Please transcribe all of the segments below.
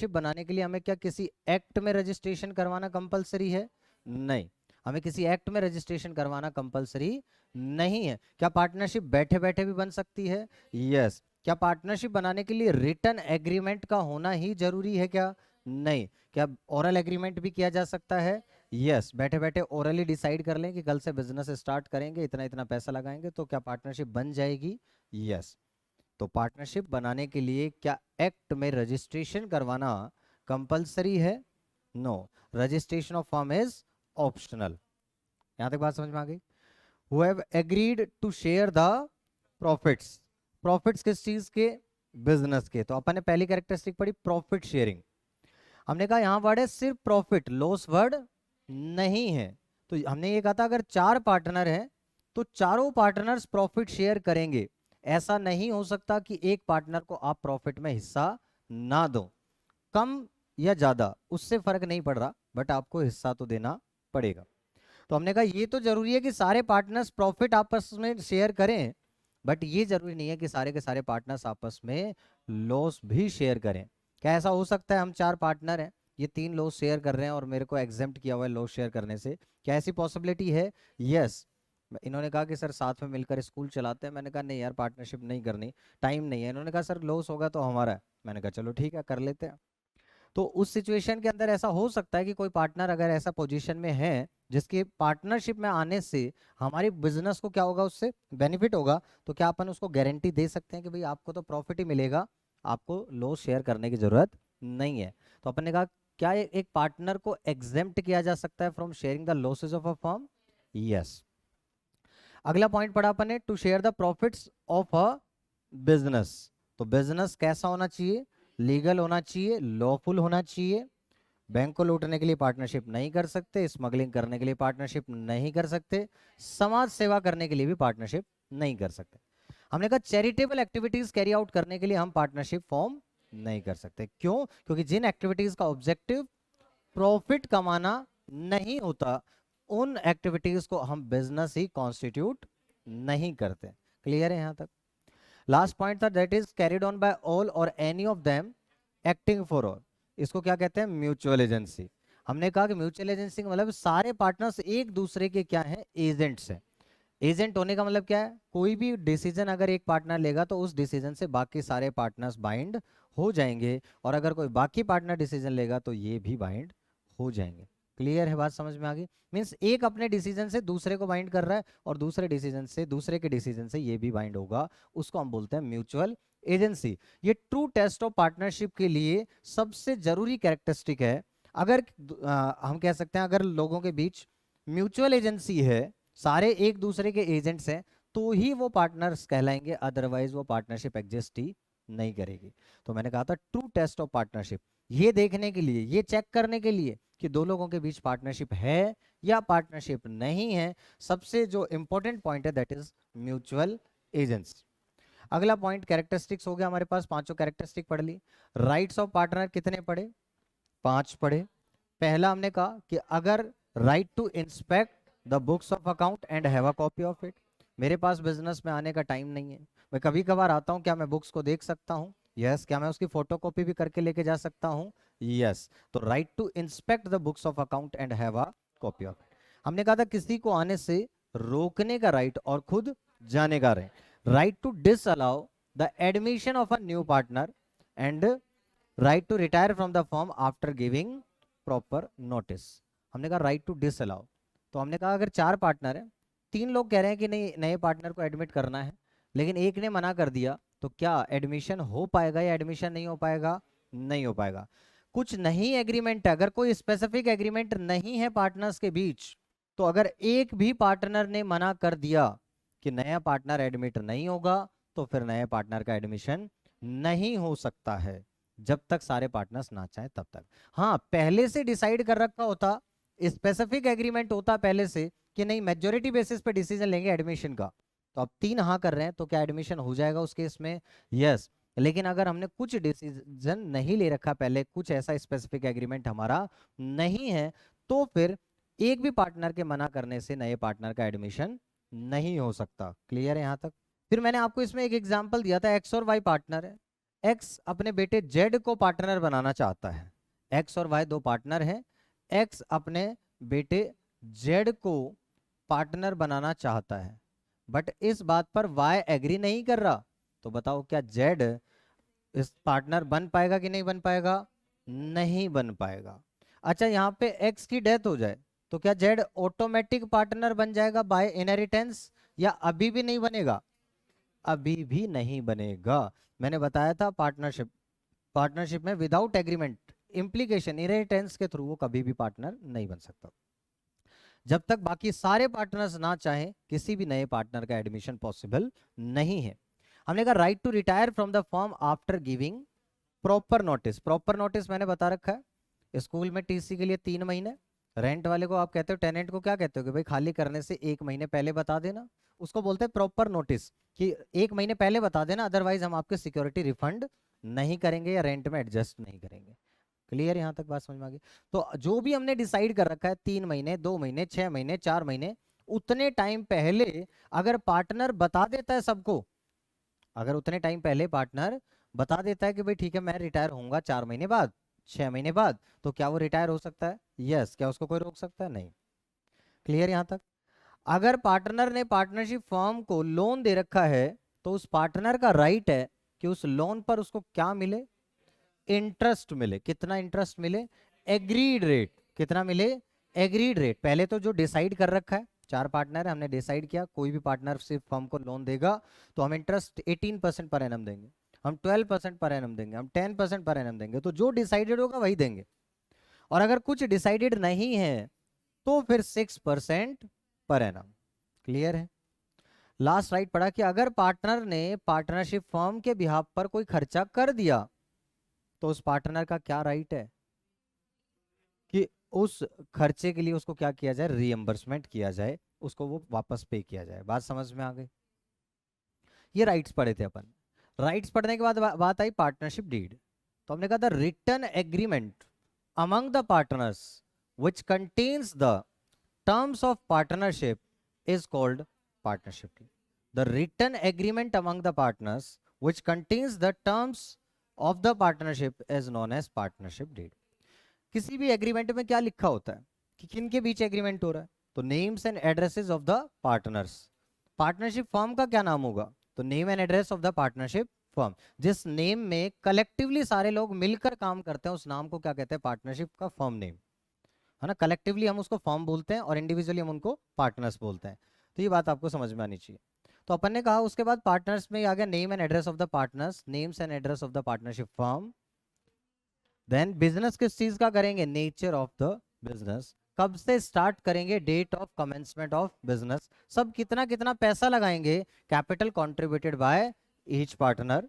Partnership बनाने के लिए हमें क्या किसी एक्ट में रजिस्ट्रेशन करवाना कंपलसरी है? नहीं, हमें किसी एक्ट में रजिस्ट्रेशन करवाना कंपलसरी नहीं है। क्या पार्टनरशिप बैठे बैठे भी बन सकती है? यस। क्या पार्टनरशिप बनाने के लिए रिटन एग्रीमेंट का होना ही जरूरी है क्या? नहीं। क्या ओरल एग्रीमेंट भी किया जा सकता है? यस। बैठे बैठे ओरली डिसाइड कर लें कि कल से बिजनेस स्टार्ट करेंगे, इतना इतना पैसा लगाएंगे, तो क्या पार्टनरशिप बन जाएगी? यस। तो पार्टनरशिप बनाने के लिए क्या एक्ट में रजिस्ट्रेशन करवाना कंपलसरी है? No, registration of firm is optional. यहां तक बात समझ में आ गई? Who have agreed to share the profits. Profits किस चीज के? बिजनेस के। तो अपन ने पहली कैरेक्टरिस्टिक पढ़ी प्रॉफिट शेयरिंग। हमने कहा यहां वर्ड है सिर्फ प्रॉफिट, लॉस वर्ड नहीं है। तो हमने ये कहा था अगर 4 पार्टनर हैं तो चारों पार्टनर्स प्रॉफिट शेयर करेंगे। ऐसा नहीं हो सकता कि एक पार्टनर को आप प्रॉफिट में हिस्सा ना दो। कम या ज्यादा उससे फर्क नहीं पड़ रहा, बट आपको हिस्सा तो देना पड़ेगा। तो हमने कहा ये तो जरूरी है कि सारे पार्टनर्स प्रॉफिट आपस में शेयर करें, बट ये जरूरी नहीं है कि सारे के सारे पार्टनर्स आपस में लॉस भी शेयर करें। क्या ऐसा हो सकता है हम 4 पार्टनर हैं, ये 3 लॉस शेयर कर रहे हैं और मेरे को एग्जेम्प्ट किया हुआ है लॉस शेयर करने से? क्या ऐसी पॉसिबिलिटी है? यस। इन्होंने कहा कि सर साथ में मिलकर स्कूल चलाते हैं। मैंने कहा नहीं यार, पार्टनरशिप नहीं करनी, टाइम नहीं है। इन्होंने कहा सर लॉस होगा तो हमारा है। मैंने कहा चलो ठीक है, कर लेते हैं। तो उस सिचुएशन के अंदर ऐसा हो सकता है कि कोई पार्टनर अगर ऐसा पोजीशन में है जिसके पार्टनरशिप में आने से हमारी बिजनेस को क्या होगा, उससे बेनिफिट होगा, तो क्या अपन उसको गारंटी दे सकते हैं कि भाई आपको तो प्रॉफिट ही मिलेगा, आपको लॉस शेयर करने की जरूरत नहीं है? तो अपन ने कहा क्या एक पार्टनर को एग्जेम्प्ट किया जा सकता है from sharing the losses of a firm? Yes. अगला पॉइंट पढ़ा अपन ने, to share the profits of a business. तो बिजनेस कैसा होना चाहिए? लीगल होना चाहिए, लॉफुल होना चाहिए। बैंक को लूटने के लिए पार्टनरशिप नहीं कर सकते, स्मगलिंग करने के लिए पार्टनरशिप नहीं कर सकते, समाज सेवा करने के लिए भी पार्टनरशिप नहीं कर सकते। हमने कहा चैरिटेबल एक्टिविटीज कैरी आउट करने के लिए हम पार्टनरशिप फॉर्म नहीं कर सकते। क्यों? क्योंकि जिन एक्टिविटीज का ऑब्जेक्टिव प्रॉफिट कमाना नहीं होता, उन एक्टिविटीज को हम बिजनेस ही कॉन्स्टिट्यूट नहीं करते। क्लियर है यहां तक? लास्ट पॉइंट था that is carried on by all और any of them acting for all. इसको क्या कहते हैं? Mutual agency. हमने कहा कि म्यूचुअल एजेंसी का मतलब सारे पार्टनर्स एक दूसरे के क्या है? एजेंट्स हैं। एजेंट होने का मतलब क्या है? कोई भी डिसीजन अगर एक पार्टनर लेगा तो उस डिसीजन से बाकी सारे पार्टनर्स बाइंड हो जाएंगे, और अगर कोई बाकी पार्टनर डिसीजन लेगा तो ये भी बाइंड हो जाएंगे। क्लियर है? बात समझ में आ गई? मींस एक अपने डिसीजन से दूसरे को बाइंड कर रहा है और दूसरे डिसीजन से दूसरे के डिसीजन से ये भी बाइंड होगा, उसको हम बोलते हैं म्यूचुअल एजेंसी। ये ट्रू टेस्ट ऑफ पार्टनरशिप के लिए सबसे जरूरी कैरेक्टरिस्टिक है। अगर हम कह सकते हैं अगर लोगों के बीच म्यूचुअल एजेंसी है, सारे एक दूसरे के एजेंट्स हैं, तो ही वो पार्टनर्स कहलाएंगे, अदरवाइज वो पार्टनरशिप एग्जिस्ट ही नहीं करेगी। तो मैंने कहा था ट्रू टेस्ट ऑफ पार्टनरशिप, ये देखने के लिए, ये चेक करने के लिए कि दो लोगों के बीच पार्टनरशिप है या पार्टनरशिप नहीं है, सबसे जो इंपॉर्टेंट पॉइंट है दैट इज म्यूचुअल एजेंसी। अगला पॉइंट कैरेक्टरिस्टिक्स हो गया हमारे पास, पांचों कैरेक्टरिस्टिक पढ़ ली। राइट्स ऑफ पार्टनर कितने पढ़े? 5 पढ़े। पहला हमने कहा कि अगर right to inspect the books of account and have a copy of it. मेरे पास बिजनेस में आने का टाइम नहीं है, मैं कभी कभार आता हूं, क्या मैं बुक्स को देख सकता हूं? यस। क्या मैं उसकी फोटोकॉपी भी करके लेके जा सकता हूं? यस। तो right to inspect the books of account and have a copy of it. हमने कहा था किसी को आने से रोकने का राइट और खुद जाने का right. Right to disallow the admission of a new partner and right to retire from the firm after giving proper notice. हमने कहा राइट टू डिसअलाउ। तो हमने कहा अगर 4 पार्टनर है, 3 लोग कह रहे हैं कि नहीं नए पार्टनर को एडमिट करना है, लेकिन एक ने मना कर दिया, तो क्या एडमिशन हो पाएगा या एडमिशन नहीं हो पाएगा? नहीं हो पाएगा। कुछ नहीं एग्रीमेंट है, अगर कोई स्पेसिफिक एग्रीमेंट नहीं है पार्टनर्स के बीच, तो अगर एक भी पार्टनर ने मना कर दिया कि नया पार्टनर एडमिट नहीं होगा, तो फिर नए पार्टनर का एडमिशन नहीं हो सकता है, जब तक सारे पार्टनर्स ना चाहे तब तक। हाँ, पहले से डिसाइड कर रखा होता, स्पेसिफिक एग्रीमेंट होता पहले से कि नहीं मेजोरिटी बेसिस पे डिसीजन लेंगे एडमिशन का, तो अब 3 हाँ कर रहे हैं, तो क्या एडमिशन हो जाएगा उस केस में? यस। लेकिन अगर हमने कुछ डिसीजन नहीं ले रखा पहले, कुछ ऐसा स्पेसिफिक एग्रीमेंट हमारा नहीं है, तो फिर एक भी पार्टनर के मना करने से नए पार्टनर का एडमिशन नहीं हो सकता। क्लियर है यहां तक? फिर मैंने आपको इसमें एक एग्जांपल दिया था, एक्स और वाई पार्टनर है, एक्स अपने बेटे जेड को पार्टनर बनाना चाहता है, एक्स और वाई दो पार्टनर हैं, एक्स अपने बेटे जेड को पार्टनर बनाना चाहता है, बट इस बात पर वाई एग्री नहीं कर रहा, तो बताओ क्या जेड इस पार्टनर बन पाएगा कि नहीं बन पाएगा? नहीं बन पाएगा। अच्छा, यहाँ पे एक्स की डेथ हो जाए तो क्या जेड ऑटोमेटिक पार्टनर बन जाएगा बाय इनहेरिटेंस, या अभी भी नहीं बनेगा? अभी भी नहीं बनेगा। मैंने बताया था पार्टनरशिप, पार्टनरशिप में विदाउट एग्रीमेंट इम्प्लीकेशन इनहेरिटेंस के थ्रू वो कभी भी पार्टनर नहीं बन सकता। जब तक बाकी सारे पार्टनर्स ना चाहें किसी भी नए पार्टनर का एडमिशन पॉसिबल नहीं है। हमने कहा right to retire from the firm after giving proper notice. Proper notice मैंने बता रखा है, स्कूल में टीसी के लिए 3 महीने, रेंट वाले को आप कहते हो, टेनेंट को क्या कहते हो कि भाई खाली करने से 1 महीने पहले बता देना, उसको बोलते हैं प्रॉपर नोटिस, कि 1 महीने पहले बता देना, अदरवाइज हम आपके सिक्योरिटी रिफंड नहीं करेंगे या रेंट में एडजस्ट नहीं करेंगे। क्लियर, यहां तक बात समझ में आ गई? तो जो भी हमने डिसाइड कर रखा है 3 महीने, 2 महीने, 6 महीने, 4 महीने, उतने टाइम पहले अगर पार्टनर बता देता है सबको, अगर उतने टाइम पहले पार्टनर बता देता है कि भाई ठीक है मैं रिटायर होऊंगा 4 महीने बाद, 6 महीने बाद, तो क्या वो रिटायर हो सकता है? यस। क्या उसको कोई रोक सकता है? नहीं। क्लियर यहां तक? अगर पार्टनर ने पार्टनरशिप फर्म को लोन दे रखा है तो उस पार्टनर का राइट है कि उस लोन पर उसको क्या मिले? इंटरेस्ट मिले। कितना इंटरेस्ट मिले? Agreed rate. कितना मिले? Agreed rate. पहले तो जो डिसाइड कर रखा है, 4 पार्टनर है, हमने डिसाइड किया कोई भी पार्टनरशिप फर्म को लोन देगा तो हम इंटरेस्ट 18% पर एनम देंगे, हम 12% पर एनम देंगे, हम 10% पर एनम देंगे, तो जो डिसाइडेड होगा वही देंगे। और अगर कुछ डिसाइडेड नहीं है तो फिर 6% पर एनम। क्लियर है? लास्ट राइट पढ़ा कि अगर पार्टनर ने पार्टनरशिप फर्म के बिहाफ पर कोई खर्चा कर दिया तो उस पार्टनर का क्या राइट है कि उस खर्चे के लिए उसको क्या किया जाए? रीएम्बर्समेंट किया जाए, उसको वो वापस पे किया जाए। बात समझ में आ गई? ये राइट्स पढ़े थे अपन। राइट्स पढ़ने के बाद बात आई पार्टनरशिप डीड। तो हमने कहा था written agreement among the partners which contains the terms of partnership is called partnership deed. The written agreement among the partners which contains the terms of the partnership is known as partnership deed. किसी भी agreement में क्या लिखा होता है कि किन के बीच एग्रीमेंट हो रहा है? तो names and addresses of the partners. Partnership firm का क्या नाम होगा? तो name and address of the partnership firm. जिस नेम में कलेक्टिवली सारे लोग मिलकर काम करते हैं उस नाम को क्या कहते हैं? पार्टनरशिप का फर्म नेम, है ना। कलेक्टिवली हम उसको फर्म बोलते हैं और इंडिविजुअली हम उनको पार्टनर्स बोलते हैं। तो ये बात आपको समझ में आनी चाहिए। तो अपन ने कहा उसके बाद पार्टनर्स में आ गया name and address of the partners, names and address of the partnership firm. Then business किस चीज का करेंगे? Nature of the business. कब से स्टार्ट करेंगे? Date of commencement of business. सब कितना कितना पैसा लगाएंगे? Capital contributed by each partner.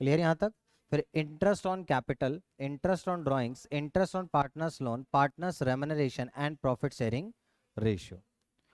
Clear यहां तक? फिर interest on capital, interest on drawings, interest on partners loan, partners remuneration and profit sharing ratio.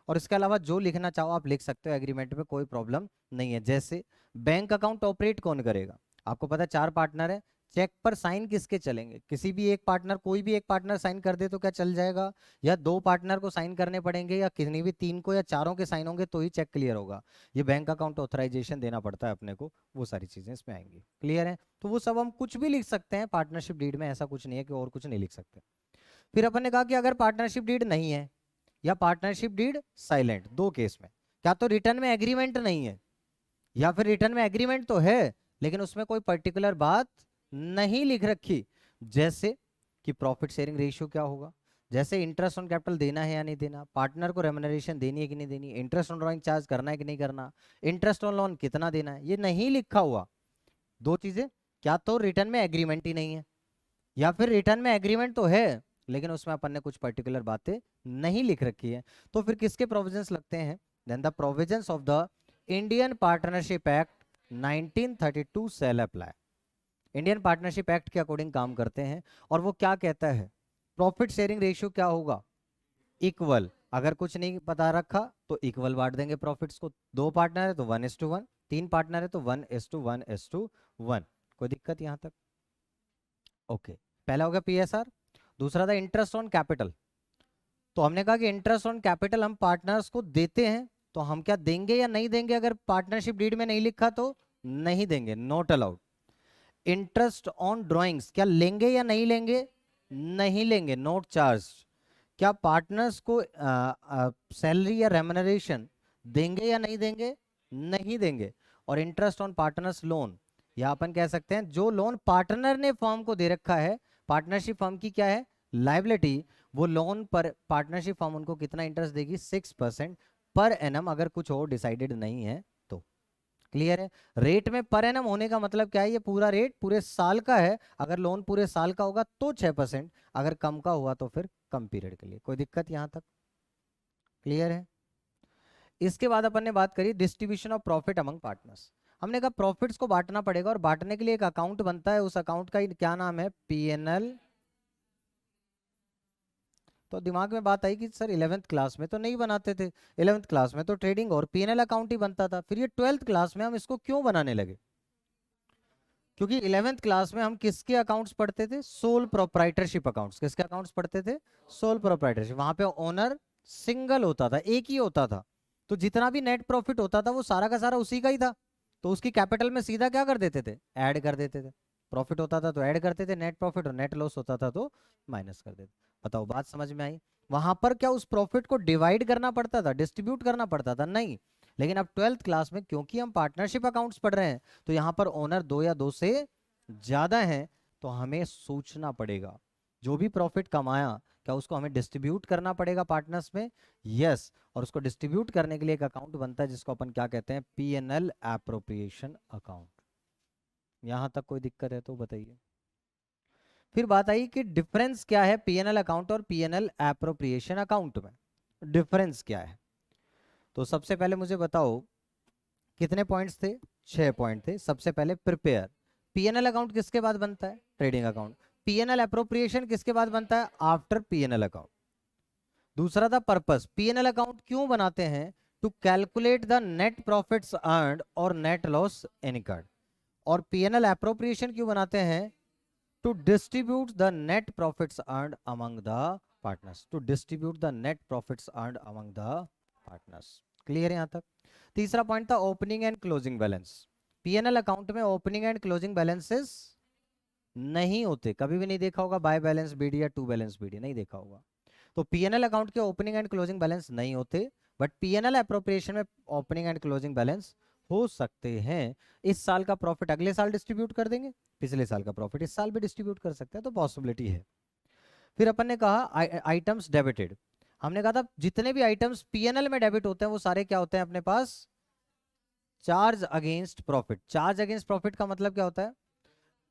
और इसके अलावा जो लिखना चाहो आप लिख सकते हो, एग्रीमेंट में कोई प्रॉब्लम नहीं है। जैसे बैंक अकाउंट ऑपरेट कौन करेगा? आपको पता है 4 पार्टनर है, चेक पर साइन किसके चलेंगे? किसी भी एक पार्टनर, कोई भी एक पार्टनर साइन कर दे तो क्या चल जाएगा? या 2 पार्टनर को साइन करने पड़ेंगे, या किसी भी 3 को, या चारों के साइन होंगे तो ही चेक क्लियर होगा। ये बैंक अकाउंट ऑथराइजेशन देना पड़ता है अपने को, वो सारी चीजें इसमें आएंगी। क्लियर है? तो वो सब हम कुछ भी लिख सकते हैं पार्टनरशिप डीड में, ऐसा कुछ नहीं है कि और कुछ नहीं लिख सकते। फिर अपन ने कहा कि अगर पार्टनरशिप डीड नहीं है या पार्टनरशिप डीड साइलेंट, 2 केस में, क्या तो रिटर्न में एग्रीमेंट नहीं है, या फिर रिटर्न में एग्रीमेंट तो है लेकिन उसमें कोई पर्टिकुलर बात नहीं लिख रखी, जैसे कि प्रॉफिट शेयरिंग रेशियो क्या होगा, जैसे इंटरेस्ट ऑन कैपिटल देना है या नहीं देना, पार्टनर को रेम्युनरेशन देनी है कि नहीं देनी, इंटरेस्ट ऑन ड्रॉइंग चार्ज करना है कि नहीं करना, इंटरेस्ट ऑन लोन कितना देना है, ये नहीं लिखा हुआ। 2 चीजें, क्या तो रिटर्न में एग्रीमेंट ही नहीं है, या फिर रिटर्न में एग्रीमेंट तो है लेकिन उसमें अपन ने कुछ पर्टिकुलर बातें नहीं लिख रखी है। तो फिर किसके प्रोविजंस लगते हैं? Then the provisions of the Indian partnership act 1932 shall apply. Indian partnership act के अकॉर्डिंग काम करते हैं। और वो क्या कहता है? प्रॉफिट शेयरिंग रेशियो क्या होगा? इक्वल। अगर कुछ नहीं पता रखा तो इक्वल बांट देंगे प्रॉफिट्स को। 2 पार्टनर है तो 1:1, 3 पार्टनर है तो 1:1:1। कोई दिक्कत यहां तक? ओके। पहला हो गया पीएसआर, दूसरा था इंटरेस्ट ऑन कैपिटल। तो हमने कहा कि इंटरेस्ट ऑन कैपिटल हम पार्टनर्स को देते हैं, तो हम क्या देंगे या नहीं देंगे? अगर पार्टनरशिप डीड में नहीं लिखा तो नहीं देंगे, not allowed. Interest on drawings क्या लेंगे या नहीं लेंगे? नहीं लेंगे, नोट चार्ज। क्या पार्टनर्स को सैलरी या रेम्युनरेशन देंगे या नहीं देंगे? नहीं देंगे। और इंटरेस्ट ऑन पार्टनर्स लोन, या अपन कह सकते हैं जो लोन पार्टनर ने फर्म को दे रखा है, पार्टनरशिप फर्म की क्या है? लाइबिलिटी। वो लोन पर पार्टनरशिप फर्म उनको कितना इंटरेस्ट देगी? 6% पर एनम, अगर कुछ और डिसाइडेड नहीं है तो। क्लियर है? रेट में पर एनम होने का मतलब क्या है? ये पूरा रेट पूरे साल का है। अगर लोन पूरे साल का होगा तो 6%, अगर कम का हुआ तो फिर कम पीरियड के लिए। कोई दिक्कत यहां तक? क्लियर है? इसके बाद अपन ने बात करी distribution of profit among partners. हमने कहा प्रॉफिट्स को बांटना पड़ेगा, और बांटने के लिए एक अकाउंट बनता है, उस अकाउंट का क्या नाम है? पीएनएल। तो दिमाग में बात आई कि सर 11th क्लास में तो नहीं बनाते थे, 11th क्लास में तो ट्रेडिंग और पीएनएल अकाउंट ही बनता था, फिर ये 12th क्लास में हम इसको क्यों बनाने लगे? क्योंकि 11th क्लास में हम किसके अकाउंट्स पढ़ते थे? Sole proprietorship accounts. किसके अकाउंट्स पढ़ते थे? Sole proprietorship. वहां पे ओनर सिंगल होता था, एक ही होता था, तो जितना भी नेट प्रॉफिट होता था वो सारा का सारा उसी का ही था। तो उसकी कैपिटल में सीधा क्या कर देते थे? ऐड कर देते थे। प्रॉफिट होता था तो ऐड करते थे नेट प्रॉफिट, और नेट लॉस होता था तो माइनस कर देते। बताओ बात समझ में आई? वहां पर क्या उस प्रॉफिट को डिवाइड करना पड़ता था, डिस्ट्रीब्यूट करना पड़ता था? नहीं। लेकिन अब 12th क्लास में क्योंकि हम पार्टनरशिप अकाउंट्स पढ़ रहे हैं, तो यहां पर ओनर दो या दो से ज्यादा हैं, तो हमें सोचना पड़ेगा जो भी प्रॉफिट कमाया क्या उसको हमें डिस्ट्रीब्यूट करना पड़ेगा पार्टनर्स में? यस। और उसको डिस्ट्रीब्यूट करने के लिए एक अकाउंट बनता है जिसको अपन क्या कहते हैं? PNL appropriation account. यहां तक कोई दिक्कत है तो बताइए। फिर बात आई कि डिफरेंस क्या है पीएनएल अकाउंट और पीएनएल एप्रोप्रिएशन अकाउंट में, डिफरेंस क्या है? तो सबसे पहले मुझे बताओ कितने पॉइंट्स थे? 6 पॉइंट थे। सबसे पहले प्रिपेयर, पीएनएल अकाउंट किसके बाद बनता है? Trading account. पीएनएल एप्रोप्रिएशन किसके बाद बनता है? After PNL account. दूसरा था पर्पस, पीएनएल अकाउंट क्यों बनाते हैं? To calculate the net profits earned और नेट लॉस इनकर्ड। और पीएनएल एप्रोप्रिएशन क्यों बनाते हैं? To distribute the net profits earned among the partners, to distribute the net profits earned among the partners. Clear है यहां तक? तीसरा पॉइंट था opening and closing balance. PNL account में ओपनिंग एंड क्लोजिंग बैलेंसेस नहीं होते, कभी भी नहीं देखा होगा बाय बैलेंस बीडी या टू बैलेंस बीडी, नहीं देखा होगा। तो पीएनएल अकाउंट के ओपनिंग एंड क्लोजिंग बैलेंस नहीं होते, बट पीएनएल एप्रोप्रिएशन में ओपनिंग एंड क्लोजिंग बैलेंस हो सकते हैं। इस साल का प्रॉफिट अगले साल डिस्ट्रीब्यूट कर देंगे, पिछले साल का प्रॉफिट इस साल भी डिस्ट्रीब्यूट कर सकते हैं, तो पॉसिबिलिटी है। फिर अपन ने कहा आइटम्स डेबिटेड। हमने कहा था जितने भी आइटम्स पीएनएल में डेबिट होते हैं वो सारे क्या होते हैं अपने पास? Charge against profit. Charge against profit का मतलब क्या होता है?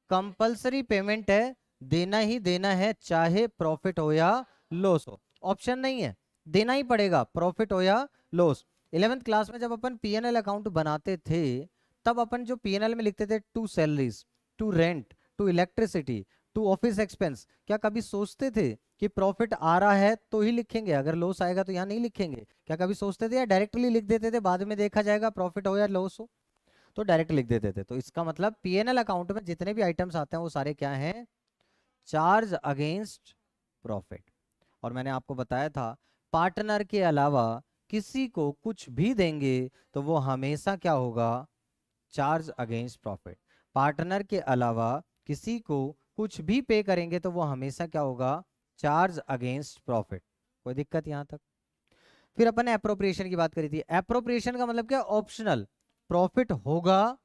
कंपलसरी पेमेंट है, देना ही देना है, चाहे प्रॉफिट हो या लॉस हो, ऑप्शन नहीं है, देना ही पड़ेगा प्रॉफिट हो या लॉस। 11th क्लास में जब अपन पीएनएल अकाउंट बनाते थे तब अपन जो पीएनएल में लिखते थे to salaries, to rent, to electricity, to office expense, क्या कभी सोचते थे कि प्रॉफिट आ रहा है तो ही लिखेंगे, अगर लॉस आएगा तो यहाँ नहीं लिखेंगे? क्या कभी सोचते थे, या डायरेक्टली लिख देते थे बाद में देखा जाएगा प्रॉफिट हो या लॉस हो, तो डायरेक्ट लिख देते थे? तो इसका मतलब पीएनएल अकाउंट में जितने भी आइटम्स आते हैं वो सारे क्या हैं? Charge against profit. और मैंने आपको बताया था पार्टनर के अलावा किसी को कुछ भी देंगे तो वो हमेशा क्या होगा? Charge against profit. पार्टनर के अलावा किसी को कुछ भी पे करेंगे तो वो हमेशा क्या होगा? Charge against profit. कोई दिक्कत यहां तक? फिर अपन ने एप्रोप्रिएशन की बात करी थी। एप्रोप्रिएशन का मतलब क्या? ऑप्शनल। प्रॉफिट होगा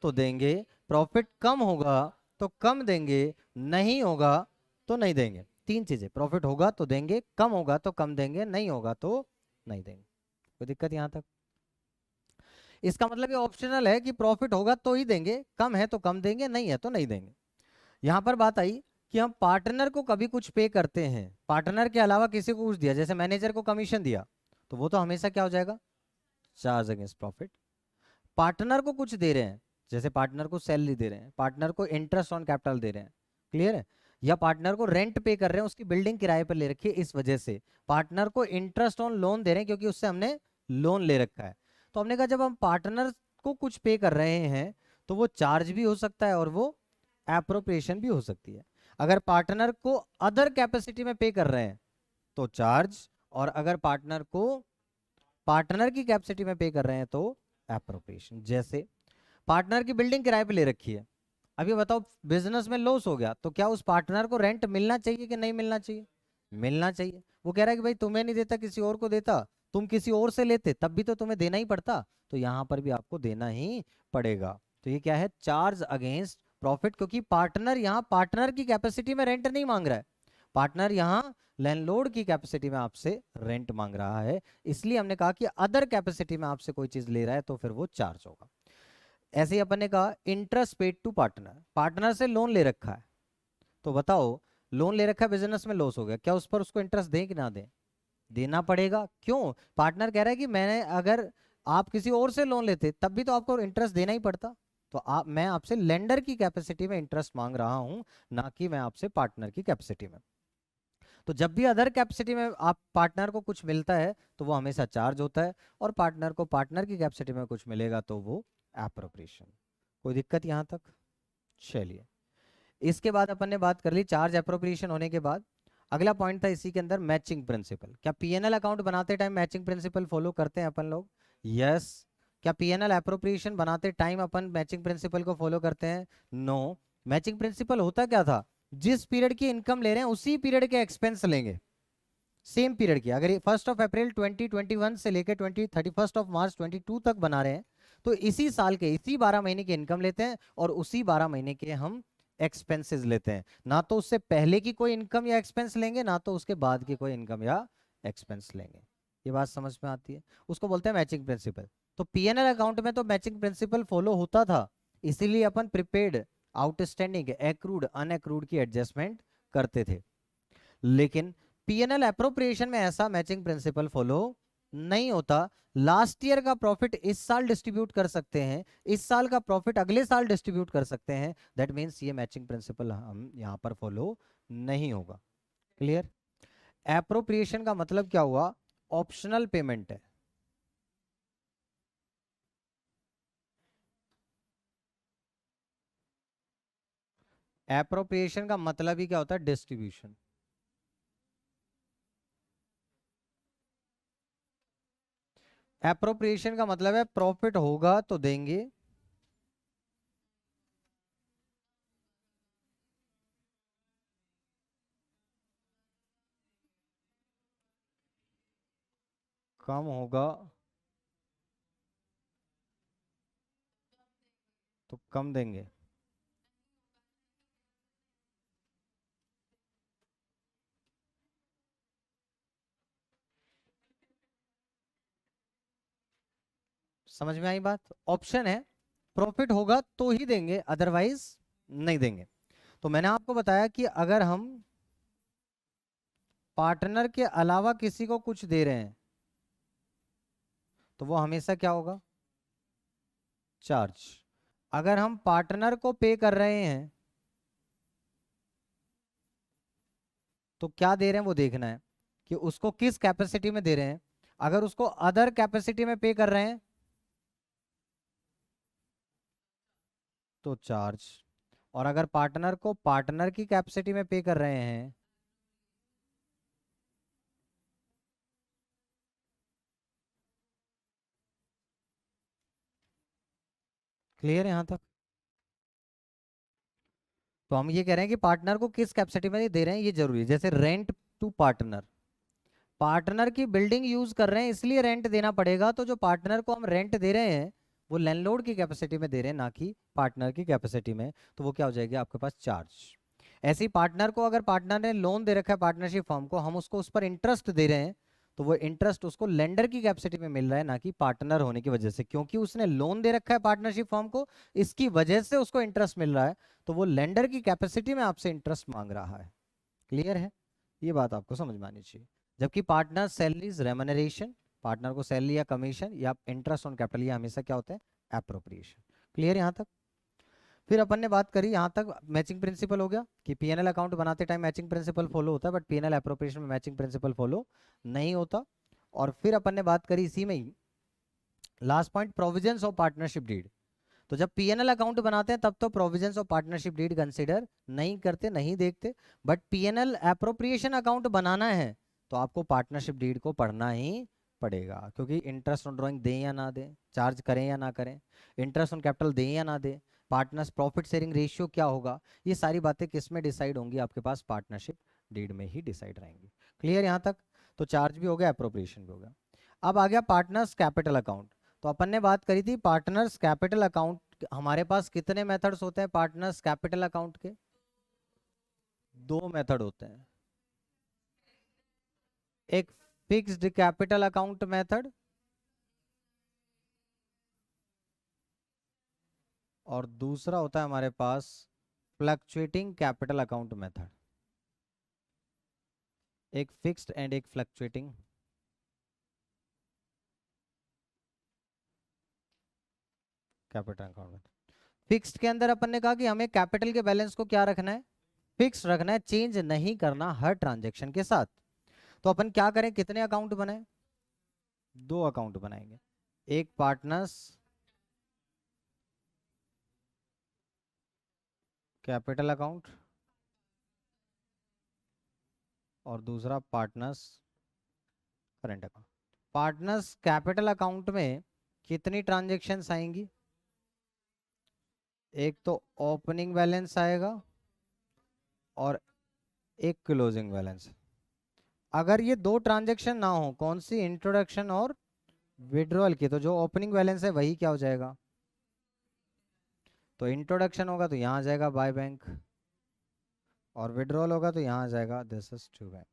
तो देंगे, प्रॉफिट कम होगा तो कम देंगे, नहीं होगा तो नहीं देंगे। तीन चीजें, प्रॉफिट होगा तो देंगे, कम होगा तो कम देंगे, नहीं होगा तो नहीं देंगे। कोई दिक्कत यहां तक? इसका मतलब ये ऑप्शनल है कि प्रॉफिट होगा तो ही देंगे, कम है तो कम देंगे, नहीं है तो नहीं देंगे। यहां पर बात आई कि हम पार्टनर को कभी कुछ पे करते हैं, पार्टनर के अलावा किसी को कुछ दिया, जैसे मैनेजर को कमीशन दिया, तो वो तो हमेशा क्या हो जाएगा? Charge against profit. पार्टनर को कुछ दे रहे हैं, जैसे पार्टनर को सैलरी दे रहे हैं, पार्टनर को इंटरेस्ट ऑन कैपिटल दे रहे हैं, क्लियर है, या पार्टनर को रेंट पे कर रहे हैं, उसकी बिल्डिंग किराए पर ले रखी है, इस वजह से पार्टनर को इंटरेस्ट ऑन लोन दे रहे हैं क्योंकि उससे हमने लोन ले रखा है। तो हमने कहा जब हम पार्टनर को कुछ पे कर रहे हैं तो वो चार्ज भी हो सकता है और वो एप्रोप्रिएशन भी हो सकती है। अगर पार्टनर को अदर कैपेसिटी में पे कर रहे हैं तो चार्ज, और अगर पार्टनर को पार्टनर की कैपेसिटी में पे कर रहे हैं तो एप्रोप्रिएशन। जैसे पार्टनर की बिल्डिंग किराए पे ले रखी है, अभी बताओ, बिजनेस में लॉस हो गया तो क्या उस पार्टनर को रेंट मिलना चाहिए कि नहीं मिलना चाहिए? मिलना चाहिए। वो कह रहा है कि भाई तुम्हें नहीं देता किसी और को देता, तुम किसी और से लेते तब भी तो तुम्हें देना ही पड़ता, तो यहाँ पर भी आपको देना ही पड़ेगा। तो ये क्या है, चार्ज अगेंस्ट प्रॉफिट, क्योंकि पार्टनर यहाँ पार्टनर की कैपेसिटी में रेंट नहीं मांग रहा है, पार्टनर यहाँ लैंडलॉर्ड की कैपेसिटी में आपसे रेंट मांग रहा है, इसलिए हमने कहा कि अदर कैपेसिटी में आपसे कोई चीज ले रहा है तो फिर वो चार्ज होगा। ऐसे ही अपन ने कहा interest paid to partner, partner से लोन ले रखा है, तो बताओ लोन ले रखा है, बिजनेस में लॉस हो गया, क्या उस पर उसको इंटरेस्ट दें कि ना दें? देना पड़ेगा। क्यों? पार्टनर कह रहा है कि मैंने अगर आप किसी और से लोन लेते तब भी तो आपको इंटरेस्ट देना ही पड़ता, तो आप मैं आपसे लेंडर की कैपेसिटी में इंटरेस्ट मांग रहा हूं, ना कि मैं आपसे पार्टनर की कैपेसिटी में। तो जब भी अदर कैपेसिटी में आप पार्टनर को कुछ मिलता है तो वो हमेशा चार्ज होता है, और पार्टनर को पार्टनर की कैपेसिटी में कुछ मिलेगा तो वो एप्रोप्रिएशन। कोई दिक्कत यहां तक? चलिए, इसके बाद अपन ने बात कर ली चार्ज एप्रोप्रिएशन होने के बाद, अगला पॉइंट था इसी के अंदर मैचिंग प्रिंसिपल। क्या पीएनएल अकाउंट बनाते टाइम मैचिंग प्रिंसिपल फॉलो करते हैं अपन लोग? यस। क्या पीएनएल एप्रोप्रिएशन बनाते टाइम अपन मैचिंग प्रिंसिपल को फॉलो करते हैं? नो। मैचिंग प्रिंसिपल होता क्या था, जिस पीरियड की इनकम ले रहे हैं उसी पीरियड के एक्सपेंस लेंगे, सेम पीरियड की। अगर 1 अप्रैल 2021 से लेकर 31 मार्च 2022 तक बना रहे हैं तो इसी साल के इसी 12 महीने की इनकम लेते हैं और उसी 12 महीने के हम एक्सपेंसेस लेते हैं, ना तो उससे पहले की कोई इनकम या एक्सपेंस लेंगे, ना तो उसके बाद की कोई इनकम या एक्सपेंस लेंगे। ये बात समझ में आती है? उसको बोलते हैं मैचिंग प्रिंसिपल। तो पीएनएल अकाउंट में तो मैचिंग प्रिंसिपल फॉलो होता था, इसीलिए अपन प्रीपेड, आउटस्टैंडिंग, एक्रूड, अनएक्रूड की एडजस्टमेंट करते थे। लेकिन पीएनएल एप्रोप्रिएशन में ऐसा मैचिंग प्रिंसिपल फॉलो नहीं होता। लास्ट ईयर का प्रॉफिट इस साल डिस्ट्रीब्यूट कर सकते हैं, इस साल का प्रॉफिट अगले साल डिस्ट्रीब्यूट कर सकते हैं, दैट मींस ये मैचिंग प्रिंसिपल हम यहां पर फॉलो नहीं होगा। क्लियर? एप्रोप्रिएशन का मतलब क्या हुआ? ऑप्शनल पेमेंट है। एप्रोप्रिएशन का मतलब ही क्या होता है? डिस्ट्रीब्यूशन। एप्रोप्रिएशन का मतलब है प्रॉफिट होगा तो देंगे, कम होगा तो कम देंगे। समझ में आई बात? ऑप्शन है, प्रॉफिट होगा तो ही देंगे, अदरवाइज नहीं देंगे। तो मैंने आपको बताया कि अगर हम पार्टनर के अलावा किसी को कुछ दे रहे हैं तो वो हमेशा क्या होगा? चार्ज। अगर हम पार्टनर को पे कर रहे हैं तो क्या दे रहे हैं वो देखना है कि उसको किस कैपेसिटी में दे रहे हैं। अगर उसको अदर कैपेसिटी में पे कर रहे हैं तो चार्ज, और अगर पार्टनर को पार्टनर की कैपेसिटी में पे कर रहे हैं, क्लियर है यहां तक? तो हम ये कह रहे हैं कि पार्टनर को किस कैपेसिटी में दे रहे हैं ये जरूरी है। जैसे रेंट टू पार्टनर, पार्टनर की बिल्डिंग यूज कर रहे हैं इसलिए रेंट देना पड़ेगा, तो जो पार्टनर को हम रेंट दे रहे हैं वो लैंडलॉर्ड की कैपेसिटी में दे रहे हैं, ना कि पार्टनर की कैपेसिटी में, तो वो क्या हो जाएगी आपके पास? चार्ज। ऐसे ही पार्टनर को, अगर पार्टनर ने लोन दे रखा है पार्टनरशिप फर्म को, हम उसको उस पर इंटरेस्ट दे रहे हैं, तो वो इंटरेस्ट उसको लेंडर की कैपेसिटी में मिल रहा है, ना कि पार्टनर होने की वजह से, क्योंकि उसने लोन दे रखा है पार्टनरशिप फर्म को, इसकी वजह से उसको इंटरेस्ट मिल रहा है, तो वो लेंडर की कैपेसिटी में आपसे इंटरेस्ट मांग रहा है। क्लियर है? ये बात आपको समझ में आनी चाहिए। जबकि पार्टनर सैलरीज, रेमनरेशन, पार्टनर को सैलरी या कमीशन या इंटरेस्ट ऑन कैपिटल, ये हमेशा क्या होता है? एप्रोप्रिएशन। क्लियर यहां तक? फिर अपन ने बात करी यहां तक, मैचिंग प्रिंसिपल हो गया कि पीएनएल अकाउंट बनाते टाइम मैचिंग प्रिंसिपल फॉलो होता है, बट पीएनएल एप्रोप्रिएशन में मैचिंग प्रिंसिपल फॉलो नहीं होता। और फिर अपन ने बात करी इसी में ही last point, provisions of partnership deed. तो जब पीएनएल अकाउंट बनाते हैं तब तो provisions of partnership deed consider नहीं करते, नहीं देखते, बट पीएनएल एप्रोप्रिएशन अकाउंट बनाना है तो आपको पार्टनरशिप डीड को पढ़ना ही पड़ेगा, क्योंकि इंटरेस्ट ऑन ड्राइंग दें या ना दें, चार्ज करें या ना करें, इंटरेस्ट ऑन कैपिटल दें या ना दें, पार्टनर्स प्रॉफिट शेयरिंग रेशियो क्या होगा, ये सारी बातें किस में डिसाइड होंगी, आपके पास पार्टनरशिप डीड में ही डिसाइड रहेंगी। क्लियर यहाँ तक? तो चार्ज भी हो गया, अप्रोप्रिएशन भी हो गया। अब आ गया पार्टनर्स कैपिटल अकाउंट। तो अपन ने बात करी थी पार्टनर्स कैपिटल अकाउंट, हमारे पास कितने मेथड्स होते हैं पार्टनर्स कैपिटल अकाउंट के? दो मेथड होते हैं, एक फिक्स्ड कैपिटल अकाउंट मेथड और दूसरा होता है हमारे पास फ्लक्चुएटिंग कैपिटल अकाउंट मेथड। एक फिक्स्ड एंड एक फ्लक्चुएटिंग। कैपिटल अकाउंट फिक्स्ड के अंदर अपन ने कहा कि हमें कैपिटल के बैलेंस को क्या रखना है, फिक्स रखना है, चेंज नहीं करना हर ट्रांजैक्शन के साथ। तो अपन क्या करें, कितने अकाउंट बनाए? दो अकाउंट बनाएंगे, एक पार्टनर्स कैपिटल अकाउंट और दूसरा partners current account. Partners capital account में कितनी ट्रांजैक्शंस आएंगी? एक तो ओपनिंग बैलेंस आएगा और एक क्लोजिंग बैलेंस। अगर ये दो ट्रांजैक्शन ना हो, कौन सी, इंट्रोडक्शन और विड्रॉल की, तो जो ओपनिंग बैलेंस है वही क्या हो जाएगा? तो इंट्रोडक्शन होगा तो यहाँ आ जाएगा बाय बैंक, और विड्रॉल होगा तो यहाँ आ जाएगा दिस इज टू बैंक।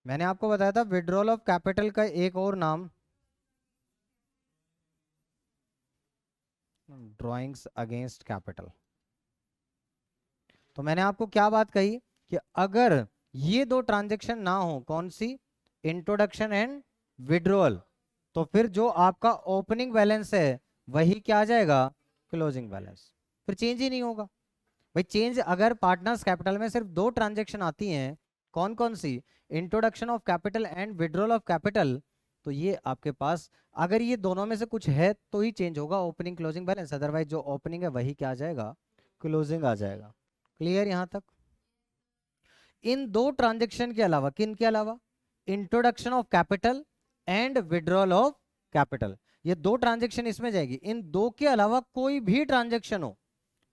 मैंने आपको बताया था विड्रॉल ऑफ कैपिटल का एक और नाम ड्रॉइंग्स अगेंस्ट कैपिटल। तो मैंने आपको क्या बात कही कि अगर ये दो ट्रांजैक्शन ना हो, कौन सी, इंट्रोडक्शन एंड विड्रॉल, तो फिर जो आपका ओपनिंग बैलेंस है वही क्या आ जाएगा, क्लोजिंग बैलेंस, फिर चेंज ही नहीं होगा। भाई चेंज अगर पार्टनर्स कैपिटल में सिर्फ दो ट्रांजैक्शन आती हैं, कौन कौन सी, introduction of capital and withdrawal of capital, तो ये आपके पास अगर ये दोनों में से कुछ है तो ही चेंज होगा ओपनिंग क्लोजिंग बैलेंस, अदरवाइज जो ओपनिंग है वही क्या आ जाएगा, क्लोजिंग आ जाएगा। क्लियर यहां तक? इन दो ट्रांजैक्शन के अलावा, किन के अलावा, introduction of capital and withdrawal of capital, ये दो ट्रांजैक्शन इसमें जाएगी। इन दो के अलावा कोई भी ट्रांजैक्शन हो,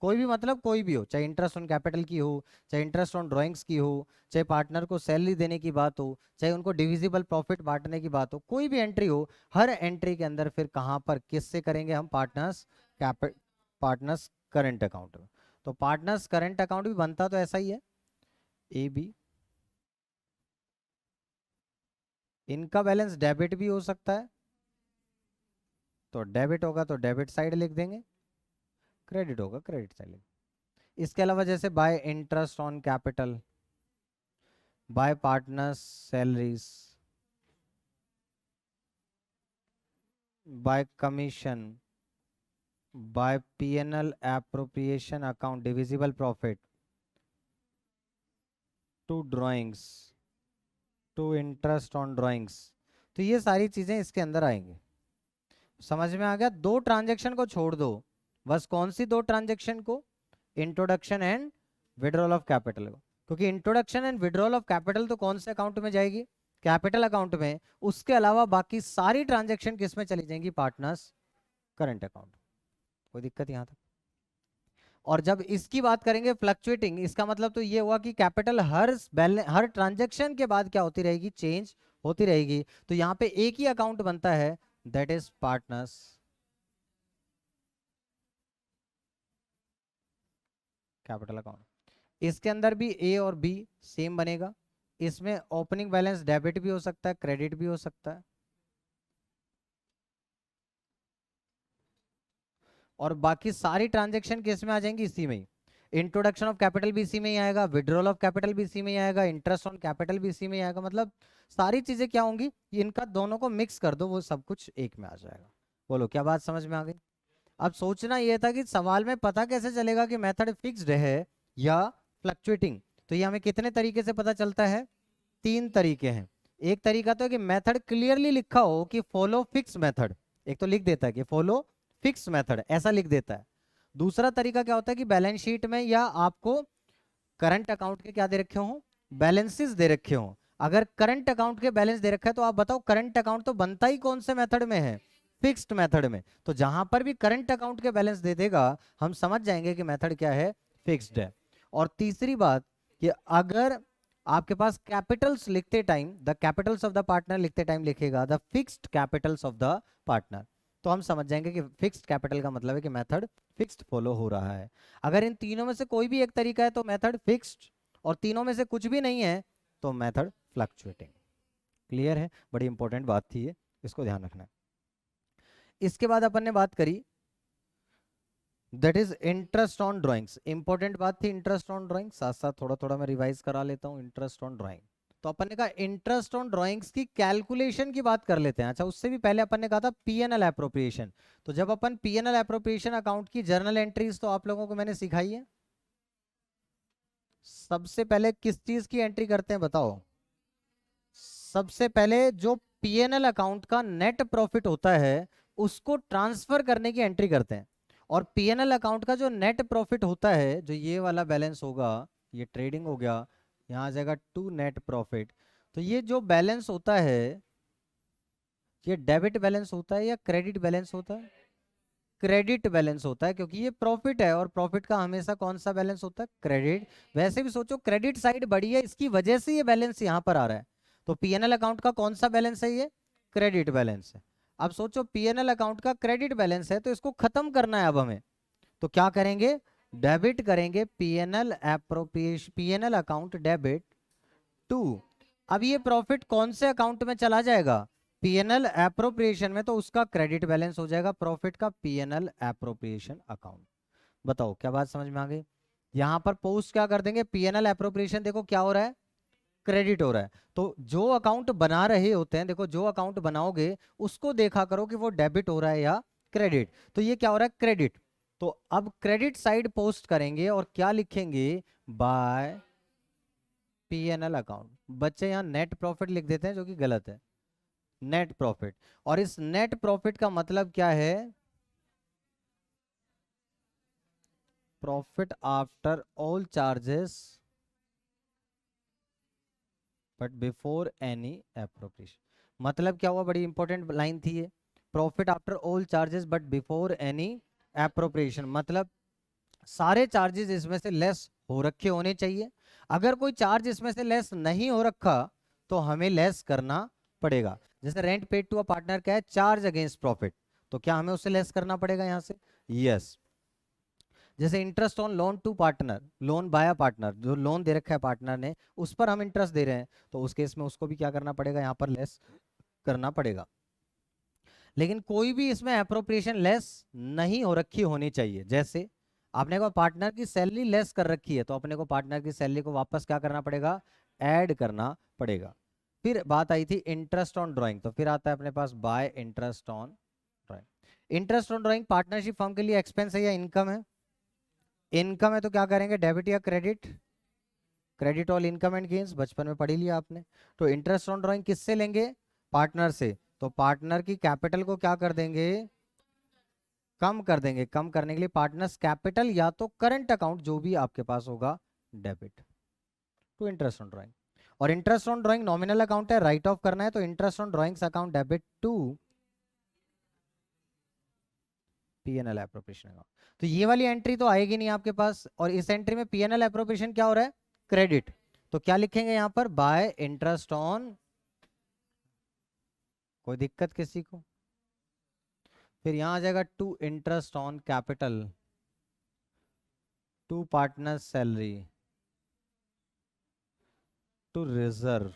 कोई भी मतलब कोई भी हो, चाहे इंटरेस्ट ऑन कैपिटल की हो, चाहे इंटरेस्ट ऑन ड्राइंग्स की हो, चाहे पार्टनर को सैलरी देने की बात हो, चाहे उनको डिविजिबल प्रॉफिट बांटने की बात हो, कोई भी एंट्री हो, हर एंट्री के अंदर फिर कहां पर किससे करेंगे हम, पार्टनर्स करंट अकाउंट में। तो पार्टनर्स करंट अकाउंट भी बनता तो ऐसा ही है, ए बी, इनका बैलेंस डेबिट भी हो सकता है, तो डेबिट होगा तो डेबिट साइड लिख देंगे, क्रेडिट होगा क्रेडिट साइड लिख। इसके अलावा जैसे by interest on capital, by partners salaries, by commission, by PNL appropriation account divisible profit, to drawings, to interest on drawings, तो ये सारी चीजें इसके अंदर आएंगी। समझ में आ गया? दो ट्रांजैक्शन को छोड़ दो, बस कौन सी दो ट्रांजैक्शन को, introduction and withdrawal of capital को, क्योंकि introduction and withdrawal of capital तो कौन से अकाउंट में जाएगी, कैपिटल अकाउंट में, उसके अलावा बाकी सारी ट्रांजैक्शन किस में चली जाएंगी, पार्टनर्स करंट अकाउंट। कोई दिक्कत यहां तक? और जब इसकी बात करेंगे फ्लक्चुएटिंग, इसका मतलब तो ये हुआ कि कैपिटल हर ट्रांजैक्शन के बाद क्या होती रहेगी, चेंज होती रहेगी। तो यहाँ पे एक ही अकाउंट बनता है, that is partners capital account. इसके अंदर भी ए और बी सेम बनेगा, इसमें ओपनिंग बैलेंस डेबिट भी हो सकता है, क्रेडिट भी हो सकता है, और बाकी सारी ट्रांजैक्शन किस में आ जाएंगी, इसी में ही। इंट्रोडक्शन ऑफ कैपिटल भी इसी में ही आएगा, विड्रॉल ऑफ कैपिटल भी इसी में ही आएगा, इंटरेस्ट ऑन कैपिटल भी इसी में ही आएगा, मतलब सारी चीजें क्या होंगी, इनका दोनों को मिक्स कर दो, वो सब कुछ एक में आ जाएगा। बोलो क्या बात समझ में आ गई? अब सोचना यह था कि सवाल में पता कैसे चलेगा कि मेथड फिक्स्ड है या फ्लक्चुएटिंग। तो ये हमें कितने तरीके से पता चलता है, तीन तरीके हैं। एक तरीका तो है कि मेथड क्लियरली लिखा हो कि फॉलो फिक्स मेथड, एक तो लिख देता है कि फॉलो फिक्स मेथड, ऐसा लिख देता है। दूसरा तरीका क्या होता है कि बैलेंस शीट में या आपको करंट अकाउंट के क्या दे रखे हो, बैलेंसेस दे रखे हो, अगर करंट अकाउंट के बैलेंस दे रखा है तो आप बताओ करंट अकाउंट तो बनता ही कौन से मेथड में है, फिक्स्ड मेथड में। तो जहां पर भी करंट अकाउंट के बैलेंस दे देगा हम समझ जाएंगे कि मेथड क्या है, फिक्स्ड है। और तीसरी बात कि अगर आपके पास कैपिटल्स लिखते time, the Capitals of the partner लिखते टाइम लिखेगा the fixed Capitals of the partner, तो हम समझ जाएंगे कि फिक्स्ड कैपिटल का मतलब है कि मेथड फिक्स्ड फॉलो हो रहा है। अगर इन तीनों में से कोई भी एक तरीका है तो मेथड फिक्स्ड, और तीनों में से कुछ भी नहीं है तो मेथड फ्लक्चुएटिंग। क्लियर है? बड़ी इंपॉर्टेंट बात थी ये, इसको ध्यान रखना है। इसके बाद अपन ने बात करी that is interest on drawings. Important बात थी इंटरेस्ट ऑन ड्राइंग, साथ साथ थोड़ा थोड़ा मैं रिवाइज करा लेता हूँ इंटरेस्ट ऑन ड्राइंग। तो अपन ने कहा इंटरेस्ट ऑन ड्राइंग्स की कैलकुलेशन की बात कर लेते हैं। अच्छा, उससे भी पहले अपन ने कहा था पीएनएल एप्रोप्रिएशन। तो जब अपन पीएनएल एप्रोप्रिएशन अकाउंट की जर्नल एंट्रीज तो आप लोगों को मैंने सिखाई है। सबसे पहले किस चीज की एंट्री करते हैं बताओ? सबसे पहले जो पीएनएल अकाउंट का नेट प्रॉफिट होता है उसको ट्रांसफर करने की एंट्री करते हैं। और पीएनएल अकाउंट का जो नेट प्रॉफिट होता है, जो ये वाला बैलेंस होगा, ये ट्रेडिंग हो गया, यहाँ आ जाएगा टू नेट प्रॉफिट। तो ये जो बैलेंस होता है ये डेबिट बैलेंस होता है या क्रेडिट बैलेंस होता है? क्रेडिट बैलेंस होता है, क्योंकि ये प्रॉफिट है और प्रॉफिट का हमेशा कौन सा बैलेंस होता है? क्रेडिट। वैसे भी सोचो क्रेडिट साइड बढ़ी है, इसकी वजह से ये बैलेंस यहाँ पर आ रहा है। तो पीएनएल अकाउंट का कौन सा बैलेंस है? ये क्रेडिट बैलेंस है। अब सोचो पीएनएल अकाउंट का क्रेडिट बैलेंस है तो इसको खत्म करना है अब हमें, तो क्या करेंगे? डेबिट करेंगे PNL appropriation, PNL account debit to. अब ये प्रॉफिट कौन से अकाउंट में चला जाएगा? पीएनएल एप्रोप्रिएशन में, तो उसका क्रेडिट बैलेंस हो जाएगा प्रॉफिट का पीएनएल एप्रोप्रिएशन अकाउंट। बताओ क्या बात समझ में आ गई? यहां पर पोस्ट क्या कर देंगे? पीएनएल एप्रोप्रिएशन, देखो क्या हो रहा है, क्रेडिट हो रहा है। तो जो अकाउंट बना रहे होते हैं, देखो जो अकाउंट बनाओगे उसको देखा करो कि वो डेबिट हो रहा है या क्रेडिट। तो ये क्या हो रहा है? क्रेडिट। तो अब क्रेडिट साइड पोस्ट करेंगे और क्या लिखेंगे? By PNL account. बच्चे यहाँ नेट प्रॉफिट लिख देते हैं जो कि गलत है, नेट प्रॉफिट। और इस नेट प्रॉफिट का मतलब क्या है? Profit after all charges but before any appropriation. मतलब क्या हुआ? बड़ी इंपॉर्टेंट लाइन थी ये, profit after all charges but before any appropriation. मतलब सारे चार्जेस इसमें से लेस हो रखे होने चाहिए। अगर कोई चार्ज इसमें से लेस नहीं हो रखा तो हमें लेस करना पड़ेगा। जैसे rent paid to a partner क्या है? Charge against profit. तो क्या हमें उससे लेस करना पड़ेगा यहां से? यस। जैसे interest on loan to partner, loan by a partner, जो लोन दे रखा है पार्टनर ने उस पर हम इंटरेस्ट दे रहे हैं, तो उस केस में उसको भी क्या करना पड़ेगा? यहाँ पर लेस करना पड़ेगा। लेकिन कोई भी इसमें अप्रोप्रिएशन लेस नहीं हो रखी होनी चाहिए। जैसे आपने को पार्टनर की सैलरी लेस कर रखी है तो अपने को पार्टनर की सैलरी को वापस क्या करना पड़ेगा? ऐड करना पड़ेगा। फिर बात आई थी इंटरेस्ट ऑन ड्राइंग, तो फिर आता है अपने पास by interest on drawing. Interest on drawing partnership firm के लिए एक्सपेंस है या इनकम है? इनकम है तो क्या करेंगे? डेबिट या credit? Credit all income and gains, बचपन में पढ़ी लिया आपने। तो इंटरेस्ट ऑन ड्राइंग किससे लेंगे? पार्टनर से। तो पार्टनर की कैपिटल को क्या कर देंगे? कम कर देंगे। कम करने के लिए पार्टनर्स कैपिटल या तो करंट अकाउंट जो भी आपके पास होगा debit to interest on drawing. और interest on drawing nominal account है, राइट ऑफ करना है, तो interest on drawings account debit to PNL appropriation account. तो ये वाली एंट्री तो आएगी नहीं आपके पास, और इस एंट्री में पीएनएल एप्रोप्रिएशन क्या हो रहा है? क्रेडिट। तो क्या लिखेंगे यहाँ पर? By interest on. कोई दिक्कत किसी को? फिर यहां आ जाएगा to interest on capital to partner salary to reserve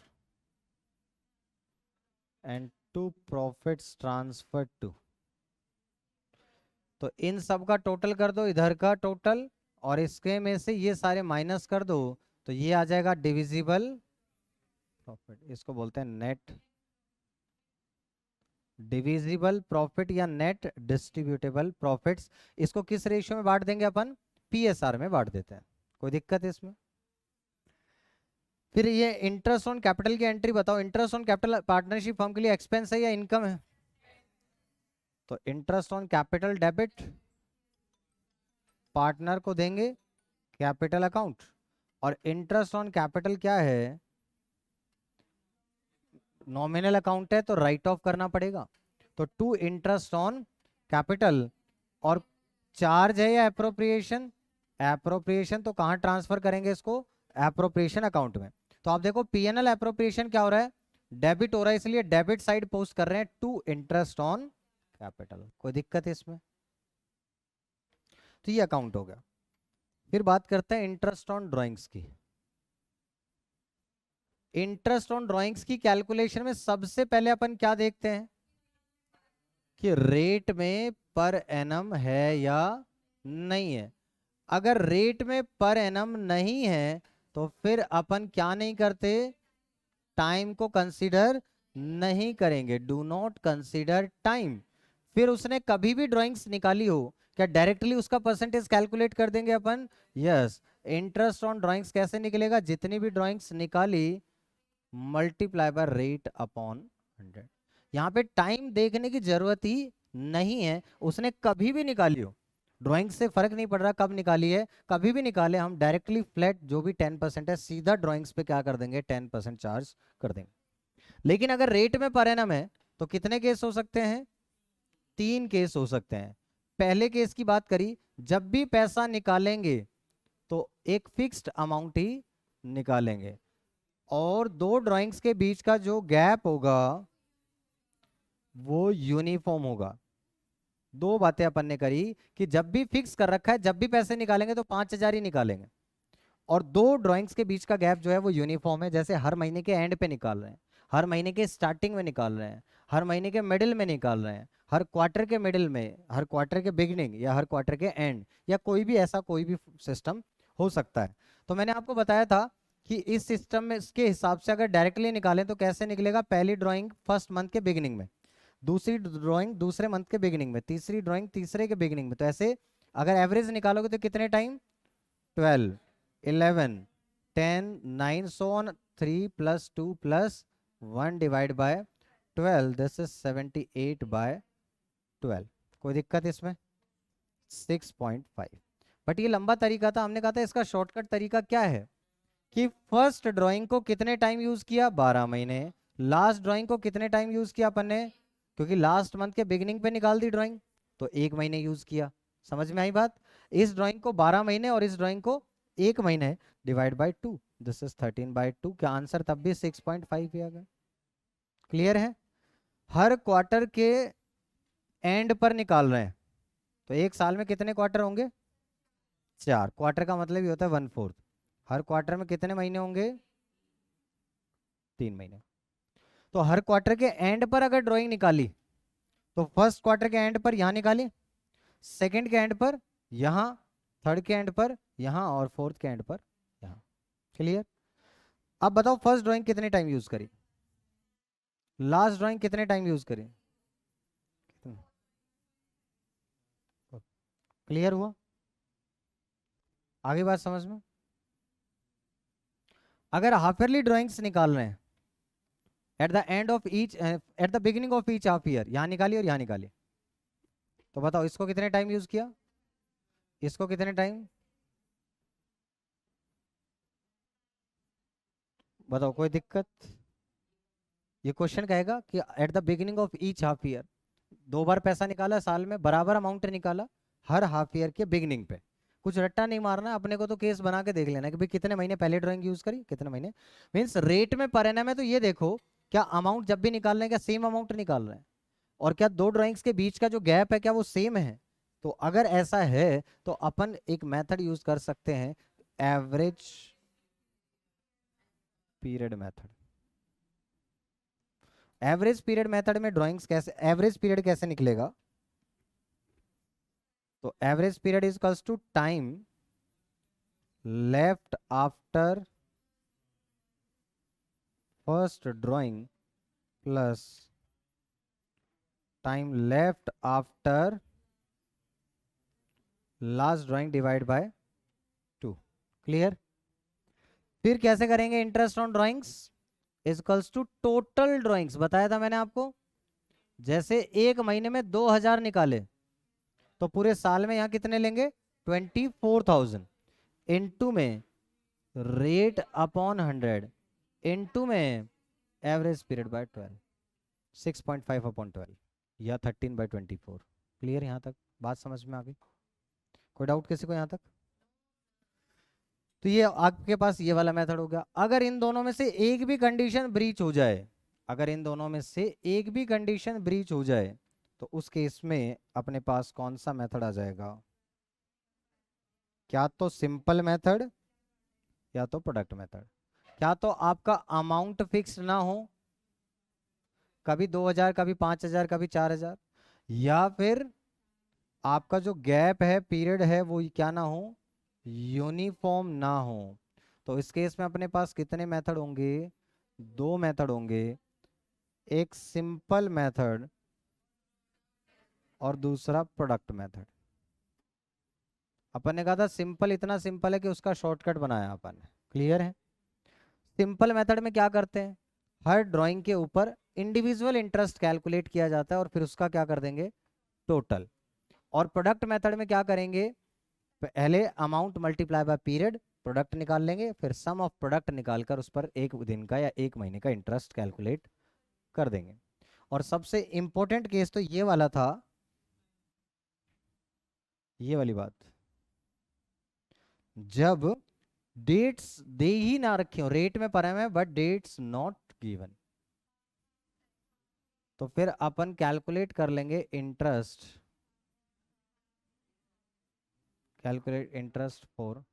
and to profits transfer to. तो इन सब का टोटल कर दो, इधर का टोटल, और इसके में से ये सारे माइनस कर दो, तो ये आ जाएगा डिविजिबल प्रॉफिट। इसको बोलते हैं नेट डिविजिबल प्रॉफिट या नेट डिस्ट्रीब्यूटेबल प्रॉफिट्स। इसको किस रेशियो में बांट देंगे अपन? पीएसआर में बांट देते हैं। कोई दिक्कत है इसमें? फिर ये इंटरेस्ट ऑन कैपिटल की एंट्री बताओ। Interest on capital partnership firm के लिए एक्सपेंस है या इनकम है? तो interest on capital debit, partner को देंगे कैपिटल अकाउंट। और इंटरेस्ट ऑन कैपिटल क्या है? नॉमिनल अकाउंट है तो राइट ऑफ करना पड़ेगा। तो टू इंटरेस्ट ऑन कैपिटल, और चार्ज है या एप्रोप्रिएशन, एप्रोप्रिएशन, तो कहां ट्रांसफर करेंगे इसको, एप्रोप्रिएशन अकाउंट में। तो आप देखो पीएनएल एप्रोप्रिएशन क्या हो रहा है, डेबिट हो रहा है, इसलिए डेबिट साइड पोस्ट कर रहे हैं टू इंटरेस्ट ऑन कैपिटल। कोई दिक्कत है इसमें? तो ये अकाउंट हो गया। फिर बात करते हैं इंटरेस्ट ऑन ड्राइंग्स की। इंटरेस्ट ऑन ड्राइंग्स की कैलकुलेशन में सबसे पहले अपन क्या देखते हैं कि रेट में पर एनम है या नहीं है। अगर रेट में पर एनम नहीं है तो फिर अपन क्या नहीं करते, टाइम को कंसीडर नहीं करेंगे, डू नॉट कंसीडर टाइम। फिर उसने कभी भी ड्राइंग्स निकाली हो, क्या डायरेक्टली उसका परसेंटेज कैलकुलेट कर देंगे अपन? यस। इंटरेस्ट ऑन ड्राइंग्स कैसे निकलेगा, जितनी भी ड्राइंग्स निकाली मल्टीप्लाई बाय रेट अपॉन 100। यहाँ पे टाइम देखने की जरूरत ही नहीं है, उसने कभी भी निकाली हो, ड्राइंग से फर्क नहीं पड़ रहा कब निकाली है, कभी भी निकाले, हम डायरेक्टली फ्लैट जो भी 10% है सीधा ड्राइंग्स पे क्या कर देंगे, 10% चार्ज कर देंगे। लेकिन अगर रेट में पर एनम है तो कितने केस हो सकते हैं, 3 केस हो सकते हैं। पहले केस की बात करी, जब भी पैसा निकालेंगे तो एक फिक्स्ड अमाउंट ही निकालेंगे, और दो ड्राइंग्स के बीच का जो गैप होगा वो यूनिफॉर्म होगा। दो बातें अपन ने करी कि जब भी फिक्स कर रखा है, जब भी पैसे निकालेंगे तो 5,000 ही निकालेंगे, और दो ड्राइंग्स के बीच का गैप जो है वो यूनिफॉर्म है। जैसे हर महीने के एंड पे निकाल रहे हैं, हर महीने के स्टार्टिंग में निकाल रहे हैं, हर महीने के मिडिल में निकाल रहे हैं, हर क्वार्टर के मिडिल में, हर क्वार्टर के बिगिनिंग, या हर क्वार्टर के एंड, या कोई भी ऐसा कोई भी सिस्टम हो सकता है। तो मैंने आपको बताया था कि इस सिस्टम में इसके हिसाब से अगर डायरेक्टली निकालें तो कैसे निकलेगा, पहली ड्राइंग फर्स्ट मंथ के बिगिनिंग में, दूसरी ड्राइंग दूसरे मंथ के बिगिनिंग में, तीसरी ड्राइंग तीसरे के बिगिनिंग में। तो ऐसे अगर एवरेज निकालोगे तो कितने time, 12, 11, 10, 9, so on, 3 plus 2 plus 1 divided by 12, this is 78 by 12। कोई दिक्कत इसमें? 6.5। बट ये लंबा तरीका था, हमने कहा था इसका शॉर्टकट तरीका क्या है कि फर्स्ट ड्राइंग को कितने टाइम यूज किया, 12 महीने। लास्ट ड्राइंग को कितने टाइम यूज किया अपन ने, क्योंकि लास्ट मंथ के बिगिनिंग पे निकाल दी ड्राइंग, तो 1 महीने यूज किया। समझ में आई बात? इस ड्राइंग को 12 महीने और इस ड्राइंग को 1 महीने, डिवाइड बाय 2, दिस इज 13/2। क्या आंसर तब भी 6.5 ही आ गया? क्लियर है? हर क्वार्टर के एंड पर निकाल रहे हैं, तो एक साल में कितने क्वार्टर होंगे, 4। क्वार्टर का मतलब ये होता है 1/4। हर क्वार्टर में कितने महीने होंगे, 3 महीने। तो हर क्वार्टर के एंड पर अगर ड्राइंग निकाली तो फर्स्ट क्वार्टर के एंड पर यहां निकाली, सेकंड के एंड पर यहां, थर्ड के एंड पर यहां, और फोर्थ के एंड पर यहां। क्लियर? अब बताओ फर्स्ट ड्राइंग कितने टाइम यूज करी, लास्ट ड्राइंग कितने टाइम यूज करी? क्लियर हुआ? आगे बात समझ में? अगर हाफ ईयरली ड्राइंग्स निकाल रहे हैं at the end of each, at the beginning of each half year, यहां निकाली और यहां निकाली, तो बताओ इसको कितने टाइम यूज किया, इसको कितने टाइम, बताओ? कोई दिक्कत? ये क्वेश्चन कहेगा कि at the beginning of each half year, 2 बार पैसा निकाला साल में, बराबर अमाउंट निकाला हर हाफ ईयर के बिगिनिंग पे। कुछ रट्टा नहीं मारना अपने को, तो केस बना के देख लेना कि भाई कितने महीने पहले ड्राइंग यूज करी, कितने महीने, मीन्स रेट में पर एनम है। तो ये देखो क्या अमाउंट जब भी निकाल रहे हैं क्या सेम अमाउंट निकाल रहे हैं, और क्या दो ड्राइंग्स के बीच का जो गैप है क्या वो सेम है। तो अगर ऐसा है तो अपन एक मेथड यूज कर सकते हैं, average period method. Average period method में ड्राइंग्स कैसे, एवरेज पीरियड कैसे निकलेगा, तो average period is equals to time left after first drawing plus time left after last drawing divide by 2। Clear? फिर कैसे करेंगे interest on drawings, is equals to total drawings. बताया था मैंने आपको, जैसे एक महीने में 2,000 निकाले तो पूरे साल में यहां कितने लेंगे, 24,000, इनटू में रेट अपॉन 100, इनटू में एवरेज पीरियड बाय 12, 6.5 अपॉन 12 या 13/24। क्लियर यहाँ तक बात समझ में आ गई? कोई डाउट किसी को यहाँ तक? तो ये आपके पास ये वाला मेथड हो गया। अगर इन दोनों में से एक भी कंडीशन ब्रीच हो जाए, अगर इन दोनों में से एक भी कंडीशन ब्रीच हो जाए, तो उस केस में अपने पास कौन सा मेथड आ जाएगा? क्या तो सिंपल मेथड या तो प्रोडक्ट मेथड। क्या तो आपका अमाउंट फिक्स ना हो, कभी 2000 कभी 5000 कभी 4000, या फिर आपका जो गैप है पीरियड है वो क्या ना हो, यूनिफॉर्म ना हो। तो इस केस में अपने पास कितने मेथड होंगे? दो मेथड होंगे, एक सिंपल मेथड और दूसरा प्रोडक्ट मेथड। अपन ने कहा था सिंपल इतना सिंपल है कि उसका शॉर्टकट बनाया अपन ने। क्लियर है? सिंपल मेथड में क्या करते हैं, हर ड्राइंग के ऊपर इंडिविजुअल इंटरेस्ट कैलकुलेट किया जाता है और फिर उसका क्या कर देंगे, टोटल। और प्रोडक्ट मेथड में क्या करेंगे, पहले amount multiply by period, product निकाल लेंगे, फिर सम ऑफ प्रोडक्ट निकालकर उस पर एक दिन का या एक महीने का इंटरेस्ट कैलकुलेट कर देंगे। और सबसे इंपॉर्टेंट केस तो ये वाला था, ये वाली बात, जब डेट्स दे ही ना रखी हो, रेट में पढ़े में बट डेट्स नॉट गिवन, तो फिर अपन कैलकुलेट कर लेंगे इंटरेस्ट, कैलकुलेट इंटरेस्ट फॉर